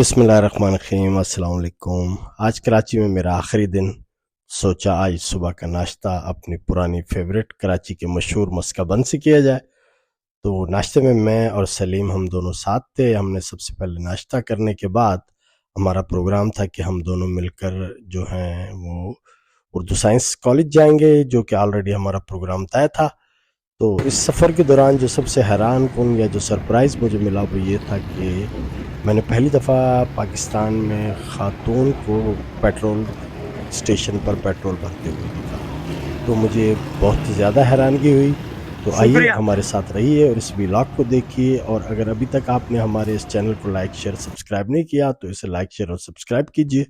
बिस्मिल्लाहिर्रहमानिर्रहीम, अस्सलाम वालेकुम। आज कराची में मेरा आखिरी दिन। सोचा आज सुबह का नाश्ता अपनी पुरानी फेवरेट कराची के मशहूर मस्का बन से किया जाए। तो नाश्ते में मैं और सलीम हम दोनों साथ थे। हमने सबसे पहले नाश्ता करने के बाद हमारा प्रोग्राम था कि हम दोनों मिलकर जो हैं वो उर्दू साइंस कॉलेज जाएंगे, जो कि ऑलरेडी हमारा प्रोग्राम तय था। तो इस सफ़र के दौरान जो सबसे हैरान कुन या जो सरप्राइज़ मुझे मिला वो ये था कि मैंने पहली दफ़ा पाकिस्तान में ख़ातून को पेट्रोल स्टेशन पर पेट्रोल भरते हुए देखा। तो मुझे बहुत ही ज़्यादा हैरानगी हुई। तो आइए हमारे साथ रहिए और इस व्लॉग को देखिए। और अगर अभी तक आपने हमारे इस चैनल को लाइक शेयर सब्सक्राइब नहीं किया तो इसे लाइक शेयर और सब्सक्राइब कीजिए।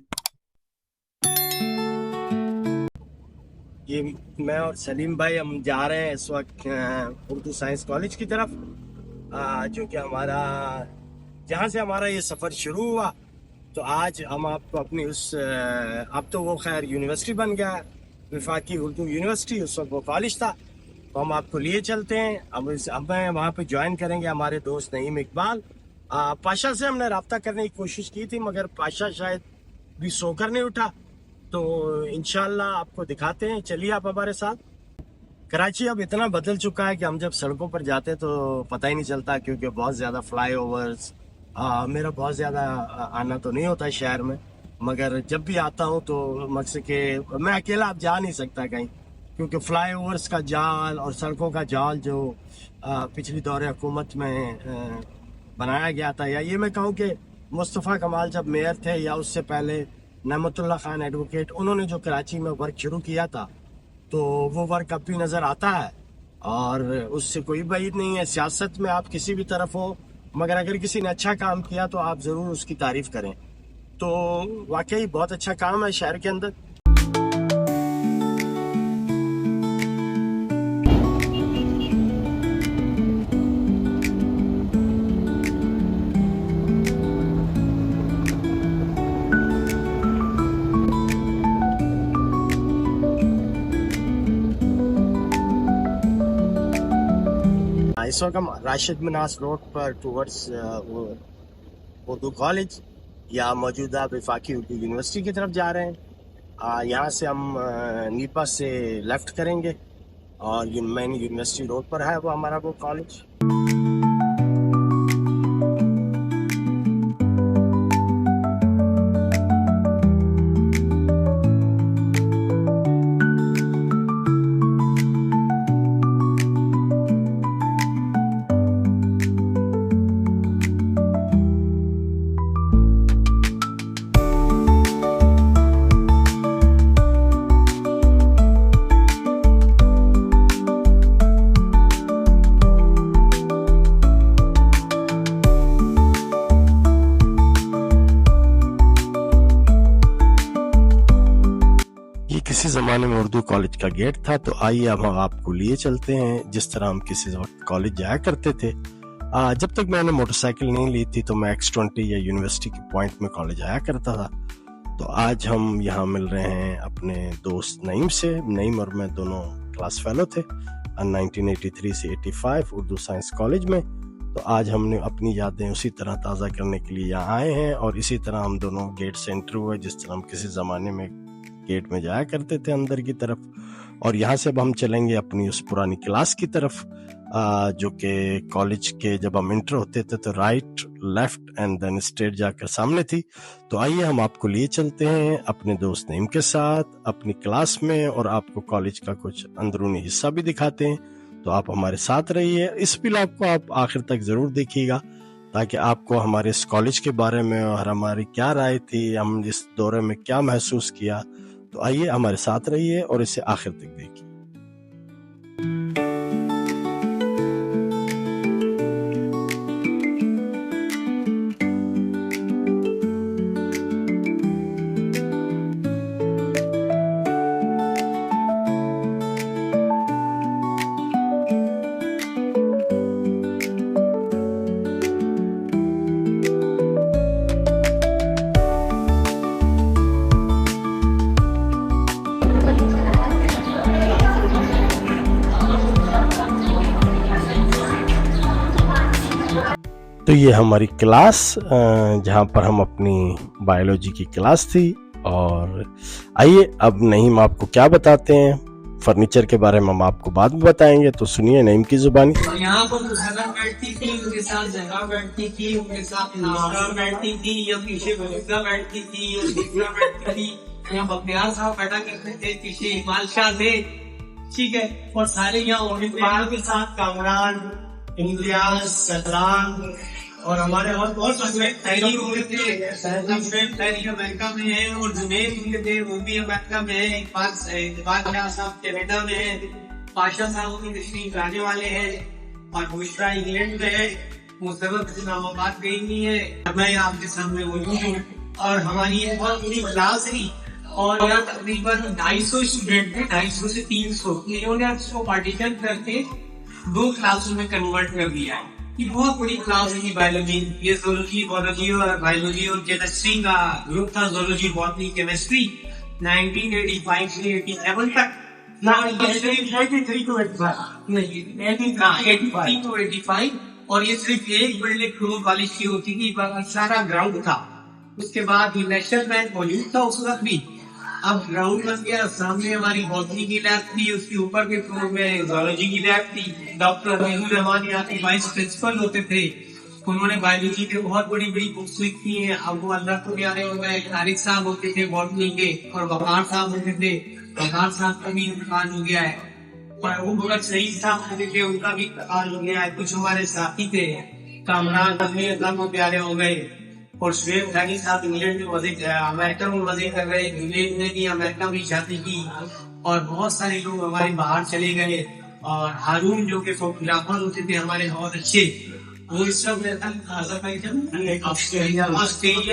ये मैं और सलीम भाई हम जा रहे हैं इस वक्त उर्दू साइंस कॉलेज की तरफ, जो कि हमारा जहाँ से हमारा ये सफ़र शुरू हुआ। तो आज हम आपको अपनी उस अब तो वो खैर यूनिवर्सिटी बन गया, वफाकी उर्दू यूनिवर्सिटी, उस वक्त वो कॉलेज था। तो हम आपको लिए चलते हैं। अब मैं वहाँ पे ज्वाइन करेंगे हमारे दोस्त नईम इकबाल। पाशा से हमने रब्ता करने की कोशिश की थी मगर पाशा शायद भी सोकर नहीं उठा। तो इंशाल्लाह आपको दिखाते हैं, चलिए आप हमारे साथ। कराची अब इतना बदल चुका है कि हम जब सड़कों पर जाते हैं तो पता ही नहीं चलता, क्योंकि बहुत ज़्यादा फ्लाईओवर्स। मेरा बहुत ज़्यादा आना तो नहीं होता है शहर में, मगर जब भी आता हूँ तो मकसद के मैं अकेला अब जा नहीं सकता कहीं, क्योंकि फ्लाईओवर्स का जाल और सड़कों का जाल जो पिछली दौर हुकूमत में बनाया गया था, या ये मैं कहूँ कि मुस्तफ़ा कमाल जब मेयर थे या उससे पहले नेमतुल्लाह खान एडवोकेट, उन्होंने जो कराची में वर्क शुरू किया था, तो वो वर्क अब भी नज़र आता है और उससे कोई बात नहीं है। सियासत में आप किसी भी तरफ हो, मगर अगर किसी ने अच्छा काम किया तो आप ज़रूर उसकी तारीफ़ करें। तो वाकई बहुत अच्छा काम है शहर के अंदर। इस वक्त हम राशिद मिनास रोड पर टूवर्ड्स उर्दू कॉलेज या मौजूदा वफाकी उर्दू यूनिवर्सिटी की तरफ जा रहे हैं। यहाँ से हम नीपा से लेफ़्ट करेंगे और ये मेन यूनिवर्सिटी रोड पर है वो हमारा वो कॉलेज। किसी ज़माने में उर्दू कॉलेज का गेट था। तो आइए अब हम आपको लिए चलते हैं जिस तरह हम किसी वक्त कॉलेज जाया करते थे। जब तक मैंने मोटरसाइकिल नहीं ली थी तो मैं X20 या यूनिवर्सिटी के पॉइंट में कॉलेज आया करता था। तो आज हम यहाँ मिल रहे हैं अपने दोस्त नईम से। नईम और मैं दोनों क्लास फेलो थे 1983 से 85 उर्दू साइंस कॉलेज में। तो आज हमने अपनी यादें उसी तरह ताज़ा करने के लिए यहाँ आए हैं और इसी तरह हम दोनों गेट से एंटर हुए जिस तरह हम किसी ज़माने में गेट में जाया करते थे अंदर की तरफ। और यहाँ से अब हम चलेंगे अपनी उस पुरानी क्लास की तरफ, जो कि कॉलेज के जब हम इंटर होते थे तो right left and then straight जाकर सामने थी। तो आइए हम आपको लिए चलते हैं अपने दोस्त नईम के साथ अपनी क्लास में और आपको कॉलेज का कुछ अंदरूनी हिस्सा भी दिखाते हैं। तो आप हमारे साथ रहिए। इस व्लॉग को आप आखिर तक ज़रूर देखिएगा ताकि आपको हमारे इस कॉलेज के बारे में और हमारी क्या राय थी, हम इस दौरे में क्या महसूस किया। तो आइए हमारे साथ रहिए और इसे आखिर तक देखिए। तो ये हमारी क्लास जहाँ पर हम अपनी बायोलॉजी की क्लास थी। और आइए अब नईम आपको क्या बताते हैं, फर्नीचर के बारे में हम आपको बाद में बताएंगे, तो सुनिए नईम की जुबानी। और यहाँ पर जगह बैठती थी, उनके साथ जगह बैठती थी, उनके साथ नारा बैठती थी, या पीछे भूमिका बैठती थी, या दिखना बैठती थी, या बख्तियार साहब बैठा करते थे, पीछे इकबाल शाह थे, ठीक है। और सारे यहाँ उम्मीदवार के साथ कामरान, इम्तियाज, सदरान और हमारे और बहुत सारे तहरीर हुए थे। अमेरिका में है और जुनेद हुए थे, वो भी अमेरिका में है। इकबाल शाह साहब कनाडा में है, पाशा साहब की तशरीफ लाने वाले हैं, और बुशरा इंग्लैंड में है, मुस्तफा इस्लामाबाद गई नहीं है। मैं आपके सामने मौजूद हूँ और हमारी ये बहुत बड़ी क्लास थी और यहाँ तकरीबन 250 स्टूडेंट थे, 250 से 300। इन्होंने इसको पार्टीशन करके 2 क्लासों में कन्वर्ट कर दिया है। ये बहुत बड़ी क्लास है बायोलॉजी। ये जोलॉजी, बॉयोलॉजी और बायोलॉजी और केमिस्ट्री का ग्रुप था। जोलॉजी, बॉटनी, केमिस्ट्री 1985 से 87 तक। और ये सिर्फ एक बिल्डिंग फ्लोर वाली सी होती थी, बाकी सारा ग्राउंड था। उसके बाद नेशनल बैंक मौजूद था उस वक्त भी, अब ग्राउंड बन गया। सामने हमारी बॉटनी की लैब थी, उसके ऊपर के फ्लोर में जोलॉजी की लैब थी। डॉक्टर महमूद रहमान यहाँ के वाइस प्रिंसिपल होते थे, उन्होंने बायोलॉजी के बहुत बड़ी बड़ी बुक्स लिखी हैं। अब वो अल्लाह को प्यारे हो गए। तारिक साहब होते थे बॉटनी के, और वकार साहब होते थे। वकार साहब का भी इंतकाल हो गया है, और वो बहुत सही साहब होते थे, उनका भी इंतकाल हो गया है। कुछ हमारे साथी थे, कामरान अल्लाह को प्यारे हो गए, और शुएब गानी साहब इंग्लैंड में अमेरिका में मजे कर रहे। इंग्लैंड ने भी अमेरिका में शादी की, और बहुत सारे लोग हमारे बाहर चले गए। और हारून जो के फोटोग्राफर होते थे हमारे बहुत अच्छे, वो इस सब ऑस्ट्रेलिया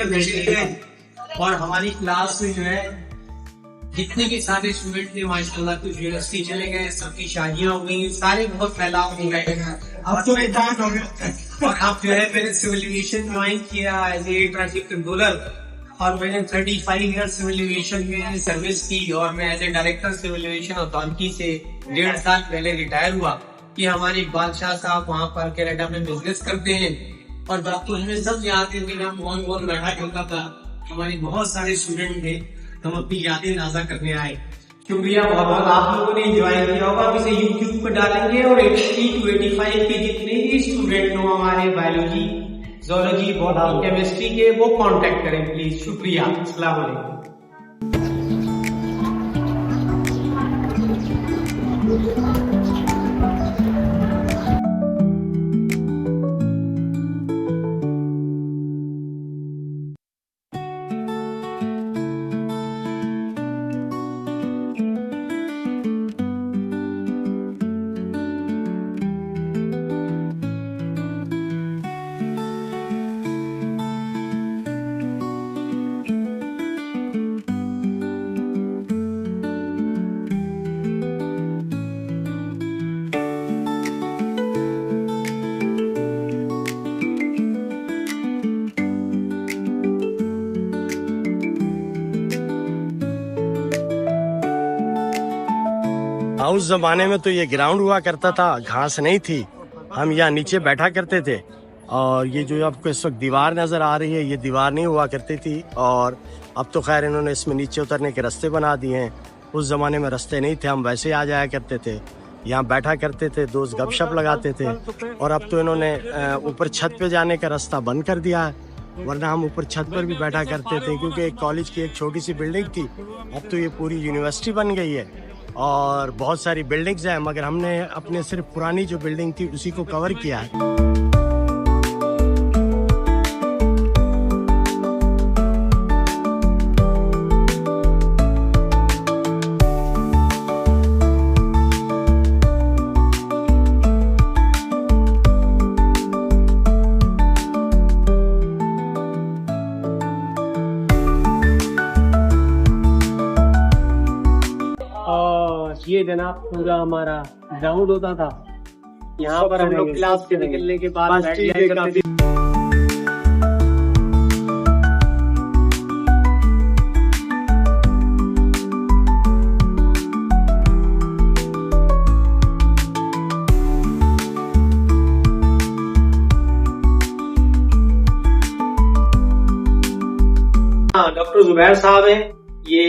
भेजे। और हमारी क्लास में जो है जितने भी सारे स्टूडेंट थे माशाल्लाह कुछ यूनिवर्सिटी चले गए, सबकी शादियां हो गई, सारे बहुत फैलाव हो गए। अब तो रिटायर्ड हो गए, और अब जो है मैंने सिविल एविएशन ज्वाइन किया एज ए ट्रैफिक कंट्रोलर, और मैंने 35 ईयर्स सिविल एविएशन में सर्विस की, और मैं as a director civil aviation authority से 1.5 साल पहले रिटायर हुआ। कि हमारे इकबाल शाह साहब वहाँ पर कनाडा में बिजनेस करते हैं, और डॉक्टर हमें सब याद है कि हम कौन बैठा करता था। हमारे बहुत सारे स्टूडेंट थे, हम अपनी यादें ताज़ा करने आए। शुक्रिया बहुत बहुत, आप लोगों ने एंजॉय किया होगा। अब इसे यूट्यूब पर डालेंगे, और 80 to 85 के जितने भी स्टूडेंट हो हमारे बायोलॉजी, जोलॉजी, बॉटनी, केमिस्ट्री के, वो कांटेक्ट करें प्लीज। शुक्रिया, अस्सलाम वालेकुम। उस जमाने में तो ये ग्राउंड हुआ करता था, घास नहीं थी, हम यहाँ नीचे बैठा करते थे। और ये जो आपको इस वक्त दीवार नज़र आ रही है, ये दीवार नहीं हुआ करती थी, और अब तो खैर इन्होंने इसमें नीचे उतरने के रास्ते बना दिए हैं। उस ज़माने में रास्ते नहीं थे, हम वैसे आ जाया करते थे, यहाँ बैठा करते थे, दोस्त गपशप लगाते थे। और अब तो इन्होंने ऊपर छत पे जाने का रास्ता बंद कर दिया है, वरना हम ऊपर छत पर भी बैठा करते थे, क्योंकि एक कॉलेज की एक छोटी सी बिल्डिंग थी, अब तो ये पूरी यूनिवर्सिटी बन गई है और बहुत सारी बिल्डिंग्स हैं, मगर हमने अपने सिर्फ पुरानी जो बिल्डिंग थी उसी को कवर किया है। ये जनाब पूरा हमारा ग्राउंड होता था, यहाँ पर हम लोग क्लास से निकलने के बाद बैठ जाया करते थे। जुबैर साहब हैं, ये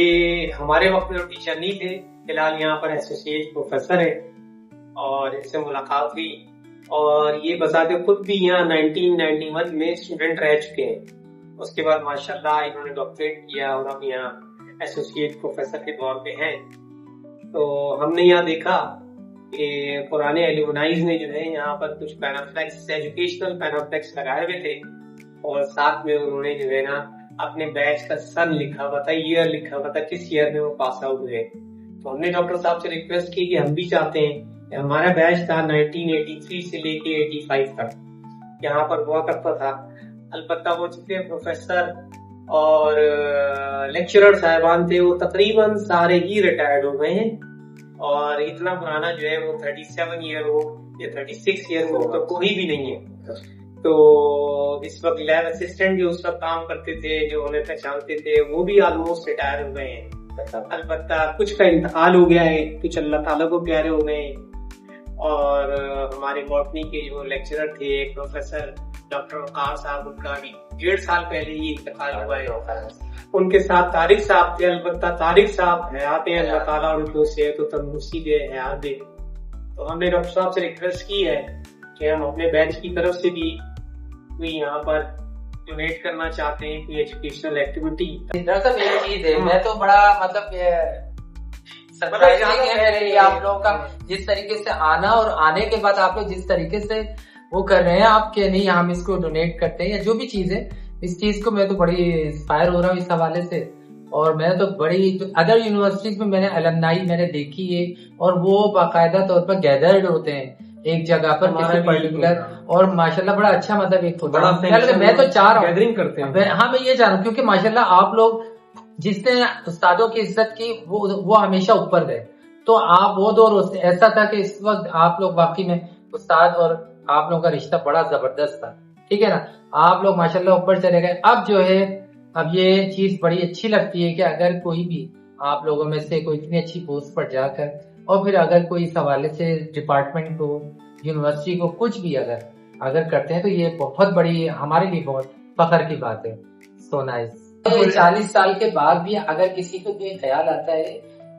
हमारे वक्त में टीचर नहीं थे, फिलहाल यहाँ पर एसोसिएट प्रोफेसर है और इनसे मुलाकात हुई और ये बताते खुद भी यहाँ 1991 में स्टूडेंट रह चुके हैं। उसके बाद माशाल्लाह इन्होंने डॉक्टरेट किया और अब यहाँ एसोसिएट प्रोफेसर के तौर पे हैं। तो हमने यहाँ देखा कि पुराने एल्यूमनाइज ने जो है यहाँ पर कुछ पैनाफ्लेक्स, एजुकेशनल पैनाफ्लेक्स लगाए हुए थे और साथ में उन्होंने जो है ना अपने बैच का सन लिखा हुआ था, ईयर लिखा हुआ था, किस ईयर में वो पास आउट हुए। तो हमने डॉक्टर साहब से रिक्वेस्ट की कि हम भी चाहते हैं, हमारा बैच था 1983 से लेके 85 तक यहाँ पर हुआ करता था। अलबत्ता वो जितने प्रोफेसर और लेक्चरर साहिबान थे वो तकरीबन सारे ही रिटायर्ड हो गए हैं और इतना पुराना जो है वो 37 ईयर हो या 36 ईयर हो तो कोई भी नहीं है। तो इस वक्त लैब असिस्टेंट जो उस वक्त काम करते थे, जो उन्हें पहचानते थे, वो भी ऑलमोस्ट रिटायर हो गए हैं। अलबत्ता कुछ का इंतकाल हो गया है, कुछ अल्लाह ताला को प्यारे हो गए हैं। और हमारे बॉटनी के जो लेक्चरर थे प्रोफेसर डॉक्टर वकार साहब, उनका भी 1.5 साल पहले ही इंतकाल हुआ है। उनके साथ तारिक साहब थे, अलबत्ता तारिक साहब हयात हैं, अल्लाह ताला उनको सेहत और तंदुरुस्ती दे, हयात दे। तो हमने डॉक्टर साहब से रिक्वेस्ट की है कि हम अपने बैच की तरफ से भी कोई यहाँ पर डोनेट करना चाहते हैं, कोई एजुकेशनल एक्टिविटी। दरअसल ये चीज है, मैं तो बड़ा सरप्राइजिंग है कि आप लोगों का जिस तरीके से आना और आने के बाद आप लोग जिस तरीके से वो कर रहे हैं, आपके नहीं हम इसको डोनेट करते हैं या जो भी चीज है, इस चीज को मैं तो बड़ी इंस्पायर हो रहा हूँ इस हवाले से। और मैं तो बड़ी अदर यूनिवर्सिटीज में मैंने अलमनाई मैंने देखी है और वो बाकायदा तौर पर गैदर्ड होते हैं एक जगह पर किसी पर्टिकुलर, और माशाल्लाह बड़ा अच्छा मतलब एक होता है। मैं तो चाह रहा हूँ गैदरिंग करते हैं। हाँ मैं ये चाह रहा हूँ क्योंकि माशाल्लाह आप लोग जिसने उस्तादों की इज्जत की वो हमेशा ऊपर गए। तो आप वो दौर ऐसा था कि इस वक्त आप लोग वाकई में उस्ताद और आप लोगों का रिश्ता बड़ा जबरदस्त था, ठीक है ना। आप लोग माशाल्लाह ऊपर चले गए। अब जो है अब ये चीज बड़ी अच्छी लगती है कि अगर कोई भी आप लोगों में से कोई इतनी अच्छी पोस्ट पर जाकर और फिर अगर कोई इस हवाले से डिपार्टमेंट को, यूनिवर्सिटी को कुछ भी अगर करते हैं तो ये बहुत बड़ी हमारे लिए बहुत फख्र की बात है। So nice. 40 साल के बाद भी अगर किसी को ये ख्याल आता है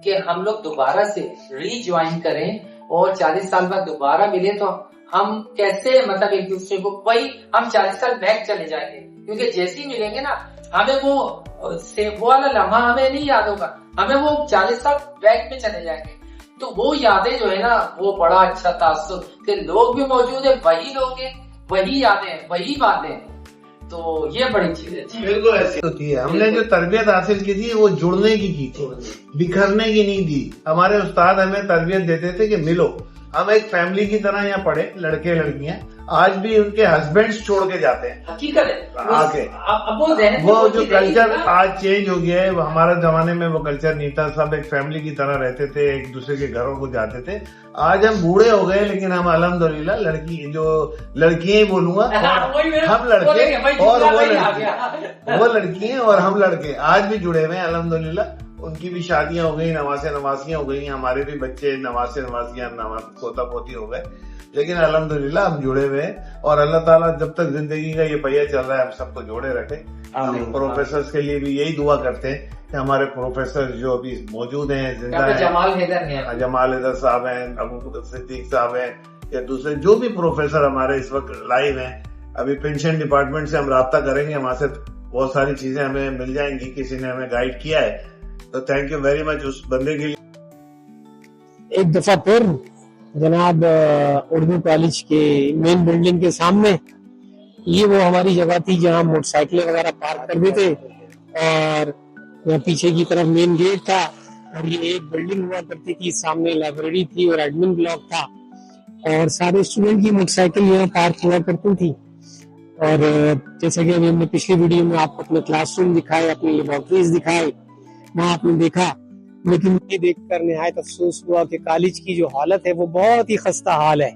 कि हम लोग दोबारा से रीज्वाइन करें और 40 साल बाद दोबारा मिले तो हम कैसे मतलब एक दूसरे को वही हम 40 साल बैक चले जाएंगे, क्योंकि जैसे ही मिलेंगे ना हमें वो वाला लम्हा हमें नहीं याद होगा, हमें वो 40 साल बैक में चले जाएंगे। तो वो यादें जो है ना वो बड़ा अच्छा तासुर कि लोग भी मौजूद है, वही लोग हैं, वही यादें, वही बातें, तो ये बड़ी चीज है। बिल्कुल ऐसी होती है। हमने जो तरबियत हासिल की थी वो जुड़ने की थी, बिखरने की नहीं थी। हमारे उस्ताद हमें तरबियत देते थे कि मिलो, हम एक फैमिली की तरह यहाँ पढ़े, लड़के लड़कियां। आज भी उनके हस्बैंड्स छोड़ के जाते हैं, हकीकत है आके। अब वो जो कल्चर आज चेंज हो गया है, हमारे जमाने में वो कल्चर नहीं था। सब एक फैमिली की तरह रहते थे, एक दूसरे के घरों को जाते थे। आज हम बूढ़े हो गए लेकिन हम अल्हम्दुलिल्लाह लड़कियां ही बोलूंगा, हम लड़के और वो लड़कियां और हम लड़के आज भी जुड़े हुए हैं अल्हम्दुलिल्लाह। उनकी भी शादियां हो गई, नवासियां हो गई, हमारे भी बच्चे नवासियां पोता पोती हो गए, लेकिन अल्हम्दुलिल्लाह हम जुड़े हुए हैं। और अल्लाह ताला जब तक जिंदगी का ये पहिया चल रहा है हम सबको जोड़े रखे। हम प्रोफेसर के लिए भी यही दुआ करते हैं कि हमारे प्रोफेसर जो अभी मौजूद हैं, जिंदा हैं, जमाल हैदर साहब हैं, अबू सिद्दीक साहब हैं, या दूसरे जो भी प्रोफेसर हमारे इस वक्त लाइव हैं। अभी पेंशन डिपार्टमेंट से हम राब्ता करेंगे, हमारे से बहुत सारी चीजें हमें मिल जाएंगी, किसी ने हमें गाइड किया है, तो थैंक यू वेरी मच उस बंदे के लिए। एक दफा फिर जनाब उर्दू कॉलेज के मेन बिल्डिंग के सामने ये वो हमारी जगह थी जहाँ मोटरसाइकिलें वगैरह पार्क कर देते, और यहाँ पीछे की तरफ मेन गेट था और ये एक बिल्डिंग हुआ करती थी, सामने लाइब्रेरी थी और एडमिन ब्लॉक था, और सारे स्टूडेंट की मोटरसाइकिल यहाँ पार्क हुआ करती थी। और जैसा कि हमने पिछली वीडियो में आपको अपने क्लासरूम दिखाए, अपनी लेबोरेटरीज दिखाए, वहाँ आपने देखा। लेकिन ये देखकर निहायत अफसोस हुआ कि कॉलेज की जो हालत है वो बहुत ही खस्ता हाल है।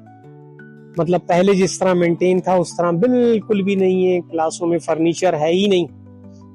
मतलब पहले जिस तरह मेंटेन था उस तरह बिल्कुल भी नहीं है। क्लासों में फर्नीचर है ही नहीं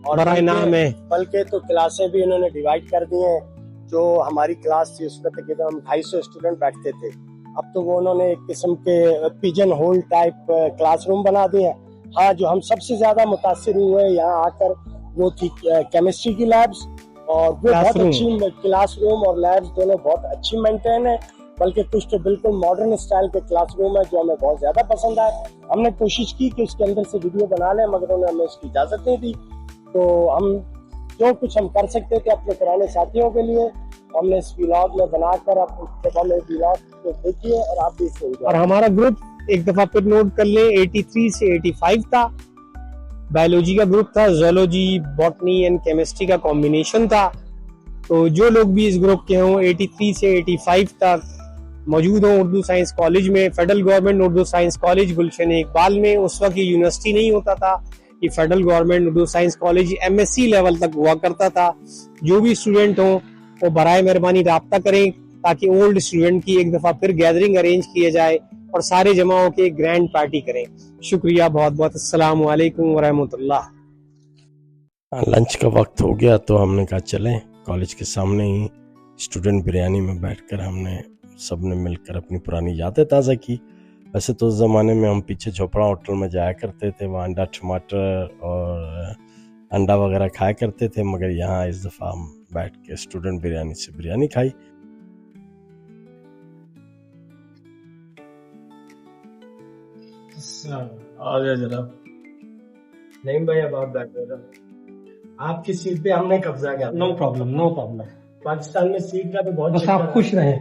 और बड़ा इनाम है, बल्कि तो क्लासें भी इन्होंने डिवाइड कर दी हैं। जो हमारी क्लास थी उसमें तकरीबन हम 250 स्टूडेंट बैठते थे, अब तो वो उन्होंने एक किस्म के पिजन होल टाइप क्लासरूम बना दिए हैं। हाँ, जो हम सबसे ज्यादा मुतासिर हुए यहाँ आकर वो थी केमिस्ट्री की लैब्स, और वो बहुत क्लासरूम। अच्छी क्लासरूम और लैब्स दोनों बहुत अच्छी मेंटेन है, बल्कि कुछ तो बिल्कुल मॉडर्न स्टाइल के क्लासरूम है जो हमें बहुत ज्यादा पसंद आए। हमने कोशिश की कि उसके अंदर से वीडियो बना लें, मगर उन्होंने हमें उसकी इजाजत नहीं दी। तो हम जो कुछ हम कर सकते थे अपने पुराने साथियों के लिए, हमने इस व्लॉग में बनाकर जब हमें व्लॉग को देखिए और आप भी इसको enjoy और हमारा ग्रुप एक दफा फिर नोट कर ले 83 से 85 था। बायोलॉजी का ग्रुप था, जोलॉजी, बॉटनी एंड केमिस्ट्री का कॉम्बिनेशन था। तो जो लोग भी इस ग्रुप के हों 83 से 85 तक मौजूद हों उर्दू साइंस कॉलेज में, federal government Urdu science college Gulshan Iqbal में, उस वक्त ये यूनिवर्सिटी नहीं होता था, ये federal government Urdu science college MSc level तक हुआ करता था। जो भी स्टूडेंट हों वो बराए मेहरबानी राब्ता करें ताकि ओल्ड स्टूडेंट की एक दफा फिर गैदरिंग अरेंज किया जाए और सारे जमा होकर एक ग्रैंड पार्टी करें। शुक्रिया बहुत बहुत। अस्सलाम वालेकुम वरहमतुल्लाह। लंच का वक्त हो गया तो हमने कहा चलें कॉलेज के सामने ही स्टूडेंट बिरयानी में बैठकर हमने सबने मिलकर अपनी पुरानी यादें ताज़ा की। वैसे तो उस ज़माने में हम पीछे झोपड़ा होटल में जाया करते थे, वहाँ अंडा टमाटर और अंडा वगैरह खाया करते थे, मगर यहाँ इस दफ़ा हम बैठ के स्टूडेंट बिरयानी से बिरयानी खाई। आ गया जनाब। नहीं भाई, अब आप बैठे रहो। आपकी सीट पे हमने कब्जा किया। No problem, no problem. Pakistan में सीट का तो बहुत बस आप खुश रहें।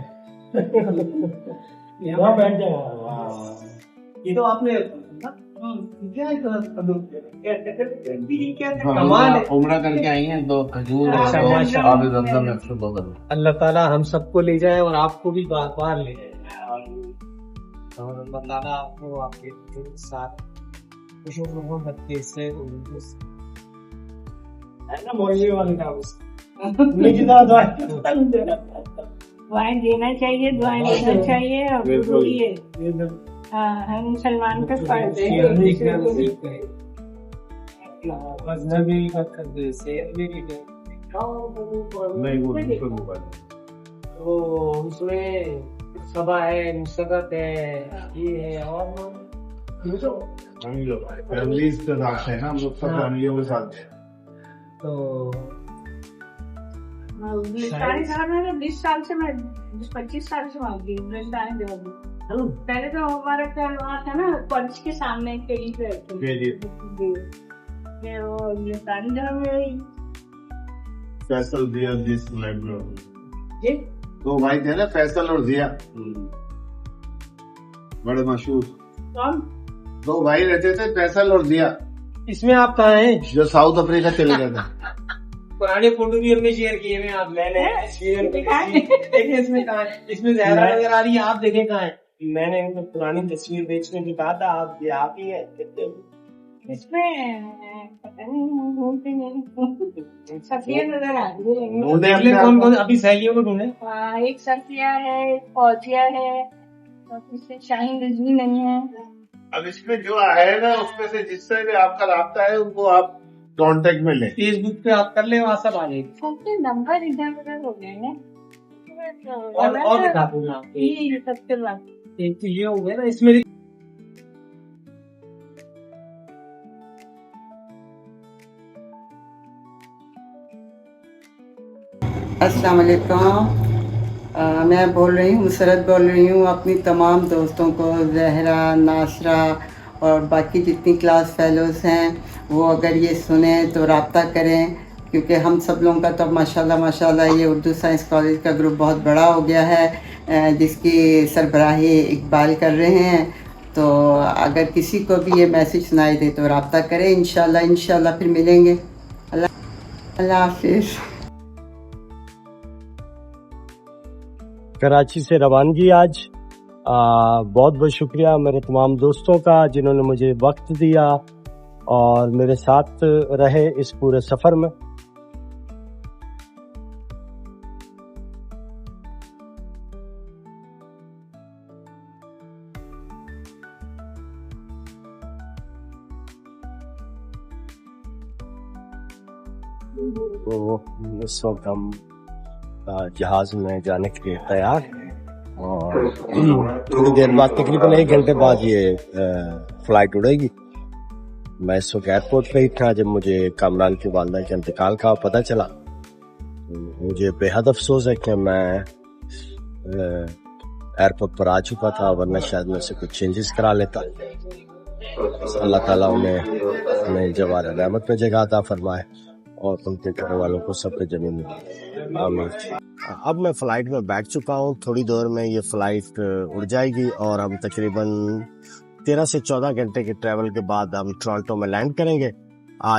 यहाँ बैठ जाए। ये तो आपने कमाल है। उम्रा करके आई हैं, दो खजूर अच्छा, और माशाअल्लाह। आबे ज़मज़म में अक्सर दो कदम। अल्लाह ताला हम सबको ले जाए और आपको भी बार बार ले जाए, और अल्लाह ताला आपको आपके साथ खुशनुमा बच्चे से है ना मोरजी वाले का निकिता दुआएं देना चाहिए, दुआएं देना चाहिए और जरूरी है। हाँ, हर मुसलमान का फर्ज है। तो उसमें सबा है, मुसरत है, ये है और हम लोग फैमिलीज के साथ है ना, हम लोग सब फैमिलियों के साथ हैं। तो साढ़े साल में 20 साल से मैं 25 साल से वहाँ गई वृंदावन देवगी। पहले तो हमारा घर वहाँ था ना कॉलेज के सामने कहीं पे मैं वो वृंदावन देवगी। फैसल दिया दिस लाइब्रेरी, जी दो भाई थे ना, फैसल और जिया, बड़े मशहूर कौन? दो भाई रहते थे, फैसल और जिया, इसमें आप कहाँ हैं? जो साउथ अफ्रीका चले गए थे। पुराने फोटो भी हमने शेयर किए हैं, आप मैंने शेयर देखिए इसमें कहाँ है, इसमें जहरा नजर आ रही है, आप देखें कहाँ है। मैंने इनको पुरानी तस्वीर बेचने की कहा था, आप ये आप ही है। इसमें पता नहीं सफिया नजर आ रही है। वो देख ले कौन कौन अभी सहेलियों को ढूंढे। हाँ, एक सफिया है, एक फौजिया है, और इससे शाहीन रिजवी नहीं है। अब इसमें जो है ना, उसमें से जिससे भी आपका राब्ता है उनको आप कांटेक्ट में लें। फेसबुक पे आप कर ले, वहाँ सब आ जाएगी। सबके नंबर इधर उधर हो गए हैं। और दिखा दूंगा आपको। ये सबके बाद एक तो ये हो गया ना, इसमें अस्सलाम वालेकुम। मैं बोल रही हूँ, मुसरत बोल रही हूँ अपनी तमाम दोस्तों को, जहरा, नासरा और बाकी जितनी क्लास फेलोज़ हैं वो अगर ये सुने तो रब्ता करें, क्योंकि हम सब लोगों का तो माशाल्लाह माशाल्लाह ये उर्दू साइंस कॉलेज का ग्रुप बहुत बड़ा हो गया है, जिसकी सरबराही इकबाल कर रहे हैं। तो अगर किसी को भी ये मैसेज सुनाई दे तो रब्ता करें। इंशाल्लाह फिर मिलेंगे। अल्लाह हाफिज़। कराची से रवानगी आज। बहुत बहुत शुक्रिया मेरे तमाम दोस्तों का जिन्होंने मुझे वक्त दिया और मेरे साथ रहे इस पूरे सफ़र में। तो इस वक्त हम जहाज में जाने के लिए तैयार हैं और थोड़ी देर बाद, तकरीबन 1 घंटे बाद ये फ्लाइट उड़ेगी। मैं इस वक्त एयरपोर्ट पे ही था जब मुझे कामरान की वालदा के इंतकाल का पता चला। मुझे बेहद अफसोस है कि मैं एयरपोर्ट पर आ चुका था, वरना शायद मैं से कुछ चेंजेस करा लेता। अल्लाह ताला उन्हें जवार रहमत में जगह अता फरमाए और उनके घर वालों को सबके जमीन में आमीन। अब मैं फ्लाइट में बैठ चुका हूँ, थोड़ी देर में ये फ्लाइट उड़ जाएगी और हम तकरीबन 13 से 14 घंटे के ट्रैवल के बाद हम टोरंटो में लैंड करेंगे।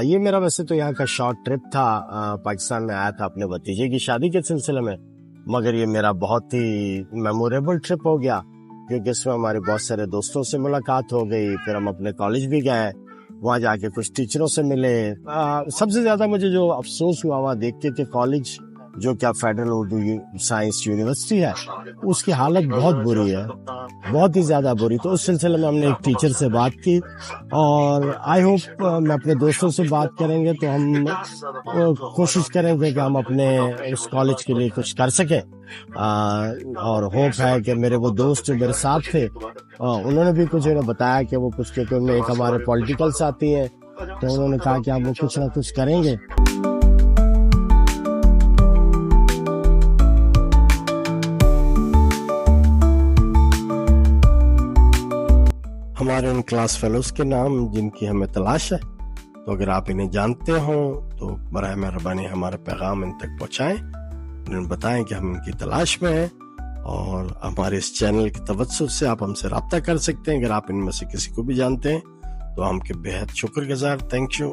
ये मेरा वैसे तो यहाँ का शॉर्ट ट्रिप था। पाकिस्तान में आया था अपने भतीजे की शादी के सिलसिले में, मगर ये मेरा बहुत ही मेमोरेबल ट्रिप हो गया क्योंकि इसमें हमारे बहुत सारे दोस्तों से मुलाकात हो गई। फिर हम अपने कॉलेज भी गए, वहाँ जाके कुछ टीचरों से मिले। सबसे ज्यादा मुझे जो अफसोस हुआ वहाँ देख के कि कॉलेज जो क्या फेडरल उर्दू साइंस यूनिवर्सिटी है उसकी हालत बहुत बुरी है, बहुत ही ज्यादा बुरी। तो उस सिलसिले में हमने एक टीचर से बात की और आई होप मैं अपने दोस्तों से बात करेंगे तो हम कोशिश करेंगे कि हम अपने उस कॉलेज के लिए कुछ कर सकें। और होप है कि मेरे वो दोस्त जो मेरे साथ थे उन्होंने भी कुछ बताया कि वो कुछ, क्योंकि उनमें एक हमारे पॉलिटिकल साथी हैं तो उन्होंने कहा कि हम वो कुछ ना कुछ करेंगे। हमारे उन क्लास फेलोज के नाम जिनकी हमें तलाश है, तो अगर आप इन्हें जानते हो तो बराए मेहरबानी हमारा पैगाम इन तक पहुंचाएं, उन्हें बताएं कि हम इनकी तलाश में हैं और हमारे इस चैनल की तवज्जुह से आप हमसे रब्ता कर सकते हैं। अगर आप इनमें से किसी को भी जानते हैं तो हम के बेहद शुक्रगुजार। Thank you.